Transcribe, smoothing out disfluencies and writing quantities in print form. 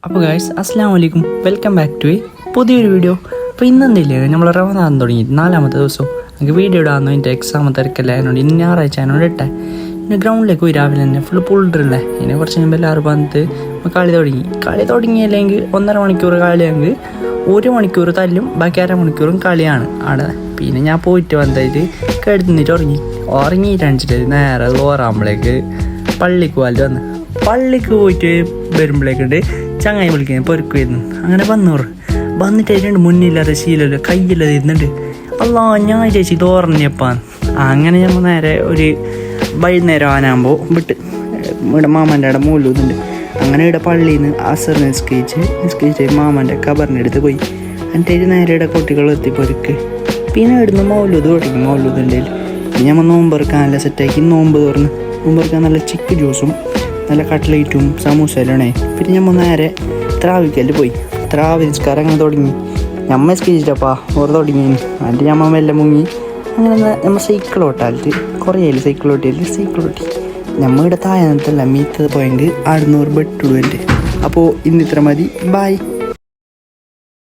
അപ്പോൾ ഗൈസ് അസ്സലാമു അലൈക്കും, വെൽക്കം ബാക്ക് ടു പുതിയൊരു വീഡിയോ. അപ്പോൾ ഇന്നെന്തില്ലേ നമ്മൾ റമദാൻ തുടങ്ങി 4-ാമത്തെ ദിവസം നമുക്ക് വീഡിയോ ഇടാമെന്നോ എൻ്റെ എക്സാം തിരക്കല്ലായതുകൊണ്ട് ഇന്ന് ഞായറാഴ്ച അതിനോട് ഇട്ടേ. പിന്നെ ഗ്രൗണ്ടിലേക്ക് പോയി രാവിലെ തന്നെ ഫുൾ പുള്ളില്ലേ. ഇതിനെ കുറച്ച് മുമ്പ് എല്ലാവരും വന്നിട്ട് കളി തുടങ്ങിയില്ലെങ്കിൽ 1.5 മണിക്കൂർ കളിയെങ്കിൽ 1 മണിക്കൂർ തല്ലും, ബാക്കി 1/2 മണിക്കൂറും കളിയാണ് അവിടെ. പിന്നെ ഞാൻ പോയിട്ട് വന്നിട്ട് കിടന്നിട്ട് ഉറങ്ങിയിട്ടണിച്ചിട്ട് നേരെ ഓറാകുമ്പോഴേക്ക് പള്ളിക്ക് പള്ളിക്ക് പോയിട്ട് വരുമ്പോഴേക്കുണ്ട് ചങ്ങായി വിളിക്കുന്നത് പൊരുക്കുമായിരുന്നു. അങ്ങനെ വന്നിട്ടായിട്ടുണ്ട് മുന്നില്ലാതെ ശീലമില്ല കയ്യില്ലാതെ ഇരുന്നുണ്ട്. അല്ലാ ഞാൻ ചേച്ചി ഇത് ഓർമ്മപ്പാന്ന്. അങ്ങനെ നമ്മൾ നേരെ ഒരു വൈകുന്നേരം ആനാകുമ്പോൾ ഇവിടെ മാമൻ്റെ അവിടെ മൂലൂതുണ്ട്. അങ്ങനെ ഇവിടെ പള്ളിയിൽ നിന്ന് അസർ നിസ്കരിച്ച് മാമൻ്റെ കബറിൻ്റെ അടുത്ത് പോയി. എന്നിട്ട് നേരെ ഇവിടെ കുട്ടികൾ എത്തി പൊരുക്ക്. പിന്നെ ഇവിടുന്ന് മൗലൂദ് തുടങ്ങി. മൗലൂദിൻ്റെ പിന്നെ നമ്മൾ നോമ്പെറുക്കാൻ നല്ല സെറ്റാക്കി നോമ്പ് നോമ്പെറുക്കാൻ നല്ല ചിക്ക് ജ്യൂസും നല്ല കട്ട്ലേറ്റും സമൂസയിലാണേ. പിന്നെ നമ്മൾ നേരെ ത്രാവിക്കല് പോയി. ത്രാവി നിസ്കാരം അങ്ങനെ തുടങ്ങി. നമ്മൾ നിസ്കരിച്ചിട്ടപ്പാ ഓർ തുടങ്ങി. എന്നിട്ട് നമ്മൾ മെല്ലെ മുങ്ങി. അങ്ങനെ നമ്മൾ സൈക്കിൾ ഓട്ടാലിട്ട് കുറേ ആയില്ല സൈക്കിൾ ഓട്ടി നമ്മൾ ഇവിടെ താഴത്തല്ല മീത്തത് പോയെങ്കിൽ 600 ബെട്ടിടുന്നുണ്ട്. അപ്പോൾ ഇന്നിത്ര മതി. ബായ്.